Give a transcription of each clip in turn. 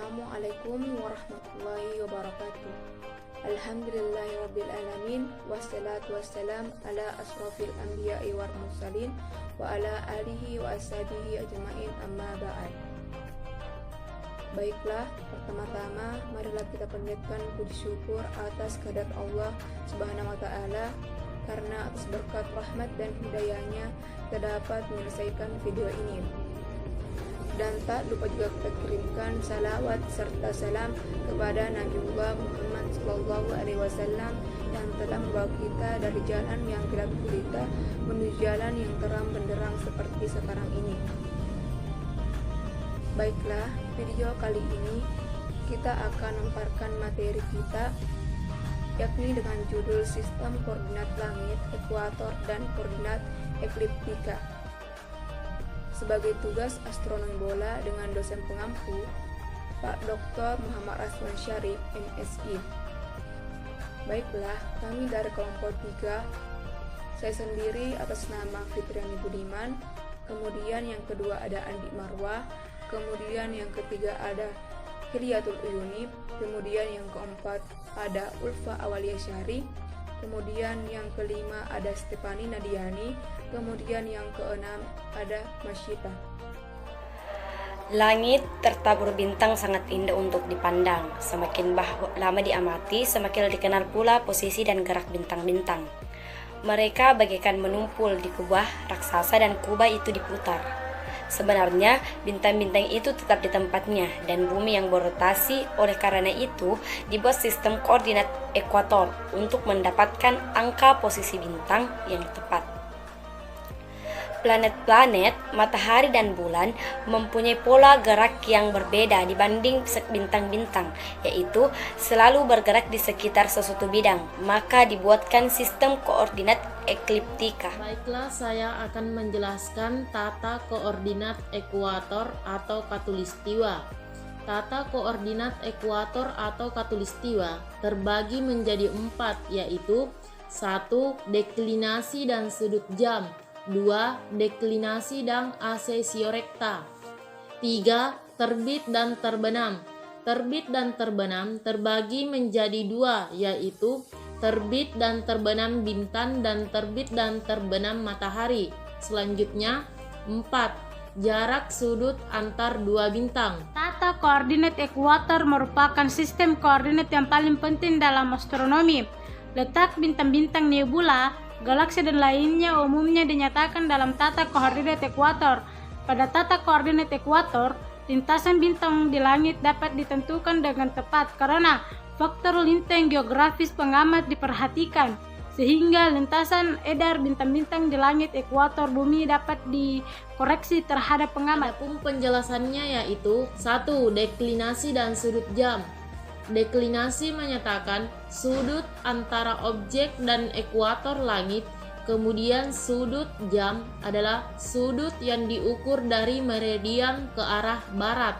Assalamualaikum warahmatullahi wabarakatuh. Alhamdulillahirrabbilalamin. Wassalatu wassalam ala asrafil anbiya'i wal mursalin wa ala alihi wa ashabihi ajma'in, amma ba'd. Baiklah, pertama-tama marilah kita panjatkan puji syukur atas kehadirat Allah Subhanahu wa taala, karena atas berkat rahmat dan hidayahnya kita dapat menyelesaikan video ini. Dan tak lupa juga kita kirimkan salawat serta salam kepada Nabiullah Muhammad SAW yang telah membawa kita dari jalan yang gelap gulita menuju jalan yang terang benderang seperti sekarang ini. Baiklah, video kali ini kita akan memaparkan materi kita, yakni dengan judul Sistem Koordinat Langit, Ekuator, dan Koordinat Ekliptika sebagai tugas astronomi bola dengan dosen pengampu Pak Dr. Muhammad Rasman Syarif, MSI. Baiklah, kami dari kelompok 3, saya sendiri atas nama Fitriani Budiman, kemudian yang kedua ada Andi Marwah, kemudian yang ketiga ada Hilyatul Uyunib, kemudian yang keempat ada Ulfa Awalia Syari, kemudian yang kelima ada Stefani Nadiani, kemudian yang keenam ada Masyita. Langit tertabur bintang sangat indah untuk dipandang. Semakin lama diamati, semakin dikenal pula posisi dan gerak bintang-bintang. Mereka bagaikan menumpul di kubah raksasa dan kubah itu diputar. Sebenarnya bintang-bintang itu tetap di tempatnya dan bumi yang berotasi. Oleh karena itu dibuat sistem koordinat ekuator untuk mendapatkan angka posisi bintang yang tepat. Planet-planet, matahari dan bulan mempunyai pola gerak yang berbeda dibanding bintang-bintang, yaitu selalu bergerak di sekitar sesuatu bidang. Maka dibuatkan sistem koordinat ekliptika. Baiklah, saya akan menjelaskan tata koordinat ekuator atau khatulistiwa. Tata koordinat ekuator atau khatulistiwa terbagi menjadi 4, yaitu 1. Deklinasi dan sudut jam, 2. Deklinasi dan asesio-rekta, 3. Terbit dan terbenam. Terbit dan terbenam terbagi menjadi 2, yaitu terbit dan terbenam bintang dan terbit dan terbenam matahari. Selanjutnya 4. Jarak sudut antar dua bintang. Tata koordinat ekuator merupakan sistem koordinat yang paling penting dalam astronomi. Letak bintang-bintang, nebula, galaksi dan lainnya umumnya dinyatakan dalam tata koordinat ekuator. Pada tata koordinat ekuator, lintasan bintang di langit dapat ditentukan dengan tepat karena faktor lintang geografis pengamat diperhatikan, sehingga lintasan edar bintang-bintang di langit ekuator bumi dapat dikoreksi terhadap pengamat. Adapun penjelasannya yaitu 1. Deklinasi dan sudut jam. Deklinasi menyatakan sudut antara objek dan ekuator langit, kemudian sudut jam adalah sudut yang diukur dari meridian ke arah barat.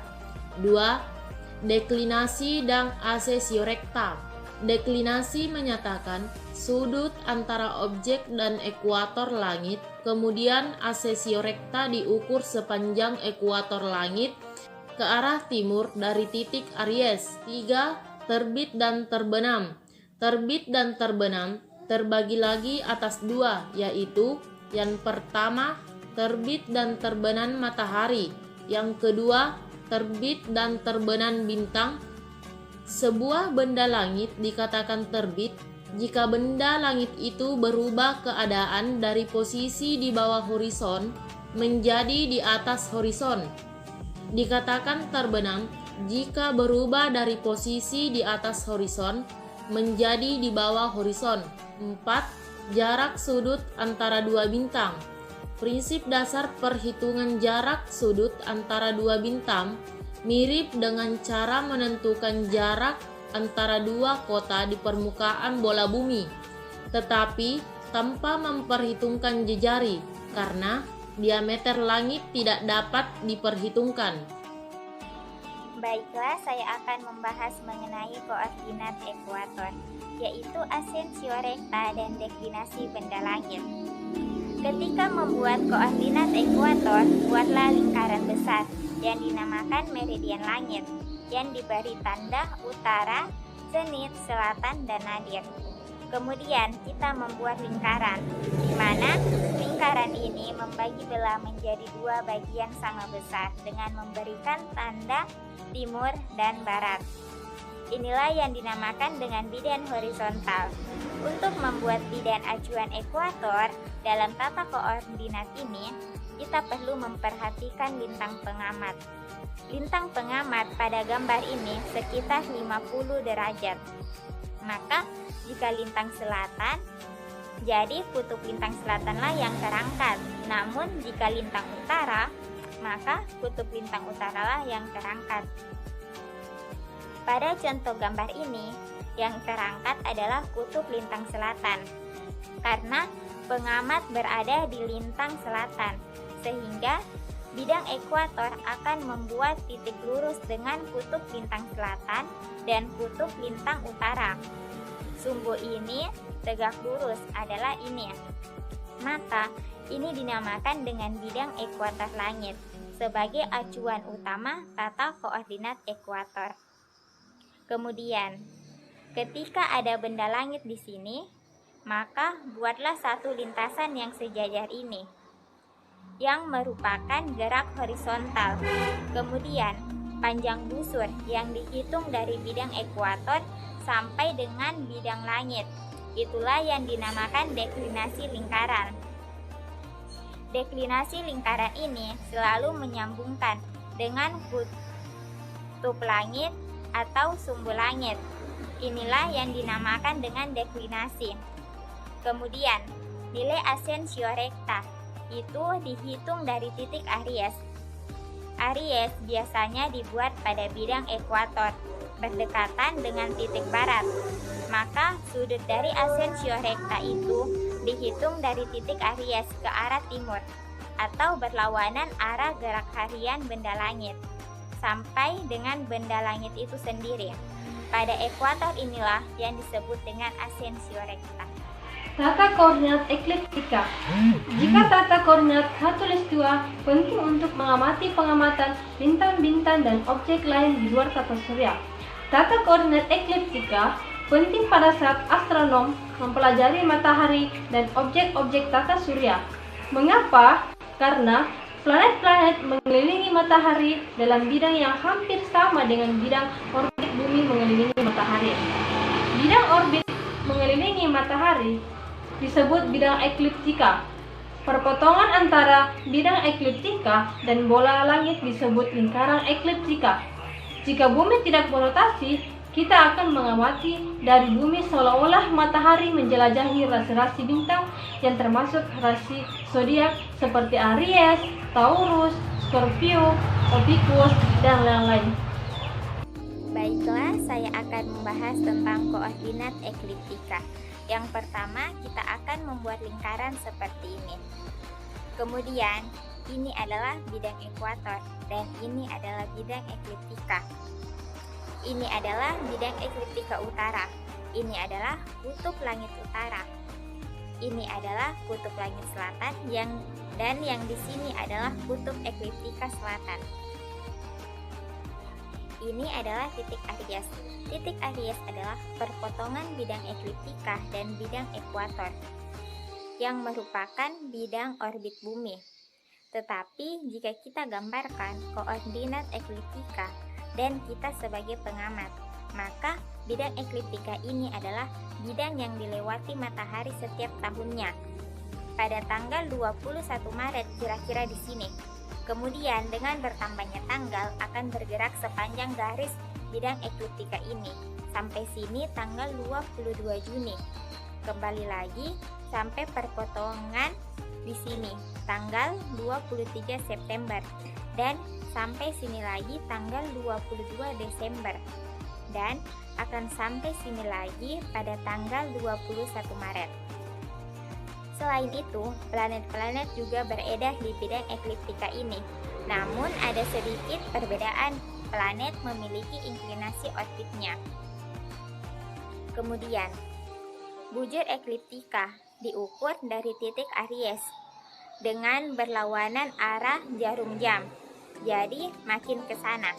2. Deklinasi dan asesio rekta. Deklinasi menyatakan sudut antara objek dan ekuator langit, kemudian asesio rekta diukur sepanjang ekuator langit ke arah timur dari titik Aries. 3. Terbit dan terbenam. Terbit dan terbenam terbagi lagi atas 2, yaitu yang pertama terbit dan terbenam matahari, yang kedua terbit dan terbenam bintang. Sebuah benda langit dikatakan terbit jika benda langit itu berubah keadaan dari posisi di bawah horizon menjadi di atas horizon. Dikatakan terbenam jika berubah dari posisi di atas horizon menjadi di bawah horizon. 4. Jarak sudut antara dua bintang. Prinsip dasar perhitungan jarak sudut antara dua bintang mirip dengan cara menentukan jarak antara dua kota di permukaan bola bumi, tetapi tanpa memperhitungkan jejari karena diameter langit tidak dapat diperhitungkan. Baiklah, saya akan membahas mengenai koordinat ekuator, yaitu asensio rekta dan deklinasi benda langit. Ketika membuat koordinat ekuator, buatlah lingkaran besar yang dinamakan meridian langit. yang diberi tanda utara, zenit, selatan, dan nadir. Kemudian kita membuat lingkaran, di mana lingkaran ini membagi belah menjadi dua bagian sama besar dengan memberikan tanda timur dan barat. Inilah yang dinamakan dengan bidan horizontal. Untuk membuat bidan acuan ekuator dalam tata koordinat ini, kita perlu memperhatikan lintang pengamat. Lintang pengamat pada gambar ini sekitar 50 derajat. Maka jika lintang selatan, jadi kutub lintang selatanlah yang terangkat. Namun jika lintang utara, maka kutub lintang utaralah yang terangkat. Pada contoh gambar ini, yang terangkat adalah kutub lintang selatan. Karena pengamat berada di lintang selatan, sehingga bidang ekuator akan membuat titik lurus dengan kutub lintang selatan dan kutub lintang utara. Sumbu ini tegak lurus adalah ini. Maka ini dinamakan dengan bidang ekuator langit sebagai acuan utama tata koordinat ekuator. Kemudian, ketika ada benda langit di sini, maka buatlah satu lintasan yang sejajar ini, yang merupakan gerak horizontal. Kemudian, panjang busur yang dihitung dari bidang ekuator sampai dengan bidang langit. Itulah yang dinamakan deklinasi lingkaran. Deklinasi lingkaran ini selalu menyambungkan dengan kutub langit atau sumbu langit. Inilah yang dinamakan dengan deklinasi. Kemudian, nilai asensio rekta itu dihitung dari titik Aries. Aries biasanya dibuat pada bidang ekuator berdekatan dengan titik barat. Maka sudut dari asensio rekta itu dihitung dari titik Aries ke arah timur atau berlawanan arah gerak harian benda langit sampai dengan benda langit itu sendiri. Pada ekuator inilah yang disebut dengan asensio rekta. Tata koordinat ekliptika. Jika tata koordinat khatulistiwa penting untuk mengamati pengamatan bintang-bintang dan objek lain di luar tata surya. Tata koordinat ekliptika penting pada saat astronom mempelajari matahari dan objek-objek tata surya. Mengapa? Karena planet-planet mengelilingi matahari dalam bidang yang hampir sama dengan bidang orbit bumi mengelilingi matahari. Bidang orbit mengelilingi matahari disebut bidang ekliptika. Perpotongan antara bidang ekliptika dan bola langit disebut lingkaran ekliptika. Jika bumi tidak berotasi, kita akan mengamati dari bumi seolah-olah matahari menjelajahi rasi-rasi bintang yang termasuk rasi zodiak seperti Aries, Taurus, Scorpio, Ophiuchus, dan lain-lain. Baiklah, saya akan membahas tentang koordinat ekliptika. Yang pertama, kita akan membuat lingkaran seperti ini. Kemudian, ini adalah bidang ekuator dan ini adalah bidang ekliptika. Ini adalah bidang ekliptika utara. Ini adalah kutub langit utara. Ini adalah kutub langit selatan dan yang di sini adalah kutub ekliptika selatan. Ini adalah titik Aries. Titik Aries adalah perpotongan bidang ekliptika dan bidang ekuator yang merupakan bidang orbit bumi. Tetapi jika kita gambarkan koordinat ekliptika dan kita sebagai pengamat, maka bidang ekliptika ini adalah bidang yang dilewati matahari setiap tahunnya. Pada tanggal 21 Maret kira-kira di sini. Kemudian dengan bertambahnya tanggal akan bergerak sepanjang garis bidang ekliptika ini. Sampai sini tanggal 22 Juni. Kembali lagi sampai perpotongan di sini tanggal 23 September dan sampai sini lagi tanggal 22 Desember dan akan sampai sini lagi pada tanggal 21 Maret. Selain itu, planet-planet juga beredar di bidang ekliptika ini. Namun ada sedikit perbedaan, planet memiliki inklinasi orbitnya. Kemudian, bujur ekliptika diukur dari titik Aries dengan berlawanan arah jarum jam. Jadi makin ke sana.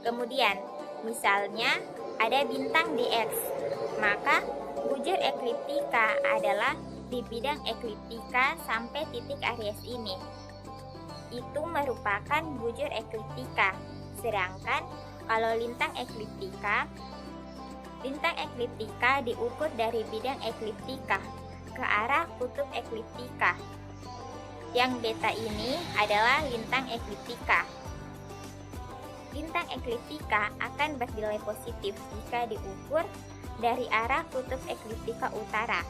Kemudian, misalnya ada bintang di X, maka bujur ekliptika adalah di bidang ekliptika sampai titik Aries ini. Itu merupakan bujur ekliptika. Sedangkan kalau lintang ekliptika diukur dari bidang ekliptika ke arah kutub ekliptika. Yang beta ini adalah lintang ekliptika. Lintang ekliptika akan bernilai positif jika diukur dari arah kutub ekliptika utara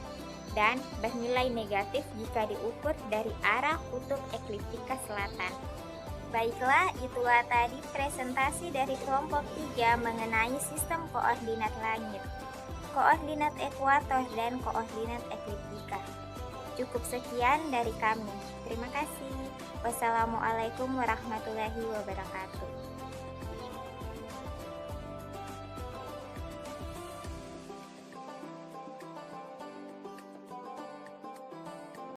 dan bernilai negatif jika diukur dari arah kutub ekliptika selatan. Baiklah, itulah tadi presentasi dari kelompok 3 mengenai sistem koordinat langit, koordinat ekuator, dan koordinat ekliptika. Cukup sekian dari kami. Terima kasih. Wassalamualaikum warahmatullahi wabarakatuh.